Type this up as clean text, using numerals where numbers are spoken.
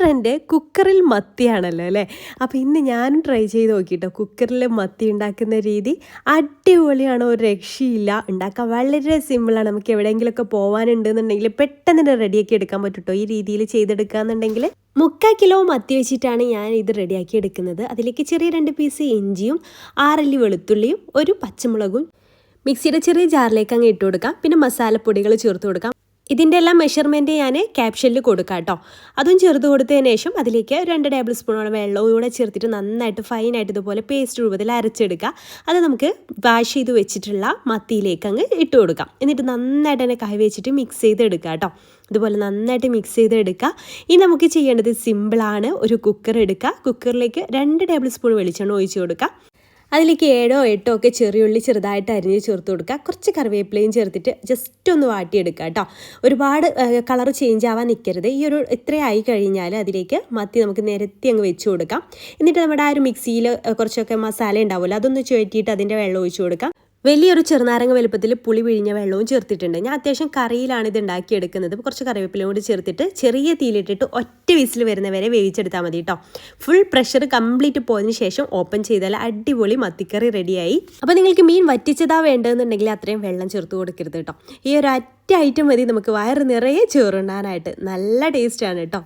Trend കുക്കറിൽ മത്തിയാണല്ലോ അല്ലേ. അപ്പോൾ ഇന്ന് ഞാനും ട്രൈ ചെയ്ത് നോക്കിട്ടോ. കുക്കറിൽ മത്തി ഉണ്ടാക്കുന്ന രീതി അടിപൊളിയാണ്, ഒരു രക്ഷയില്ല. ഉണ്ടാക്കാൻ വളരെ സിമ്പിളാണ്. നമുക്ക് എവിടെയെങ്കിലുമൊക്കെ പോകാനുണ്ടെന്നുണ്ടെങ്കിൽ പെട്ടെന്ന് തന്നെ റെഡിയാക്കി എടുക്കാൻ പറ്റുട്ടോ. ഈ രീതിയിൽ ചെയ്തെടുക്കുക എന്നുണ്ടെങ്കിൽ 3/4 കിലോ മത്തി വെച്ചിട്ടാണ് ഞാൻ ഇത് റെഡിയാക്കി എടുക്കുന്നത്. അതിലേക്ക് ചെറിയ 2 പീസ് ഇഞ്ചിയും 6 അല്ലി വെളുത്തുള്ളിയും ഒരു പച്ചമുളകും മിക്സിയുടെ ചെറിയ ജാറിലേക്ക് അങ്ങ് ഇട്ട് കൊടുക്കാം. പിന്നെ മസാലപ്പൊടികൾ ചേർത്ത് കൊടുക്കാം. ഇതിൻ്റെ എല്ലാം മെഷർമെൻറ്റ് ഞാൻ ക്യാപ്ഷനിൽ കൊടുക്കാം കേട്ടോ. അതും ചേർത്ത് കൊടുത്തതിന് ശേഷം അതിലേക്ക് 2 ടേബിൾ സ്പൂണോളം വെള്ളവും കൂടെ ചേർത്തിട്ട് നന്നായിട്ട് ഫൈനായിട്ട് ഇതുപോലെ പേസ്റ്റ് രൂപത്തിൽ അരച്ചെടുക്കുക. അത് നമുക്ക് വാഷ് ചെയ്ത് വെച്ചിട്ടുള്ള മത്തിയിലേക്ക് അങ്ങ് ഇട്ട് കൊടുക്കാം. എന്നിട്ട് നന്നായിട്ട് തന്നെ കൈ വെച്ചിട്ട് മിക്സ് ചെയ്തെടുക്കുക കേട്ടോ. ഇതുപോലെ നന്നായിട്ട് മിക്സ് ചെയ്തെടുക്കുക. ഇനി നമുക്ക് ചെയ്യേണ്ടത് സിമ്പിളാണ്. ഒരു കുക്കർ എടുക്കുക. കുക്കറിലേക്ക് 2 ടേബിൾ സ്പൂൺ വെളിച്ചെണ്ണ ഒഴിച്ച് കൊടുക്കുക. അതിലേക്ക് 7 or 8 ഒക്കെ ചെറിയുള്ളി ചെറുതായിട്ട് അരിഞ്ഞ് ചേർത്ത് കൊടുക്കുക. കുറച്ച് കറിവേപ്പിലയും ചേർത്തിട്ട് ജസ്റ്റ് ഒന്ന് വാട്ടിയെടുക്കുക കേട്ടോ. ഒരുപാട് കളർ ചേഞ്ച് ആവാൻ നിൽക്കരുത്. ഈ ഒരു ഇത്രയായി കഴിഞ്ഞാൽ അതിലേക്ക് മത്തി നമുക്ക് നിരത്തി അങ്ങ് വെച്ച് കൊടുക്കാം. എന്നിട്ട് നമ്മുടെ ആ ഒരു മിക്സിയിൽ കുറച്ചൊക്കെ മസാല ഉണ്ടാവുമല്ലോ, അതൊന്ന് ചുഴറ്റിയിട്ട് അതിൻ്റെ വെള്ളം ഒഴിച്ച് കൊടുക്കാം. വലിയൊരു ചെറുനാരങ്ങ വലുപ്പത്തിൽ പുളി പിഴിഞ്ഞ വെള്ളവും ചേർത്തിട്ടുണ്ട്. ഞാൻ അത്യാവശ്യം കറിയിലാണ് ഇത് ഉണ്ടാക്കിയെടുക്കുന്നത്. കുറച്ച് കറിവേപ്പിലയും കൂടി ചേർത്തിട്ട് ചെറിയ തീയിലിട്ടിട്ട് ഒറ്റ വിസിൽ വരുന്നവരെ വേവിച്ചെടുത്താൽ മതി കേട്ടോ. ഫുൾ പ്രഷർ കംപ്ലീറ്റ് പോയതിന് ശേഷം ഓപ്പൺ ചെയ്താൽ അടിപൊളി മത്തിക്കറി റെഡിയായി. അപ്പോൾ നിങ്ങൾക്ക് മീൻ വറ്റിച്ചതാ വേണ്ടതെന്നുണ്ടെങ്കിൽ അത്രയും വെള്ളം ചേർത്ത് കൊടുക്കരുത് കേട്ടോ. ഈ ഒരു ഒറ്റ ഐറ്റം മതി നമുക്ക് വയറ് നിറയെ ചോറുണ്ണാനായിട്ട്. നല്ല ടേസ്റ്റാണ് കേട്ടോ.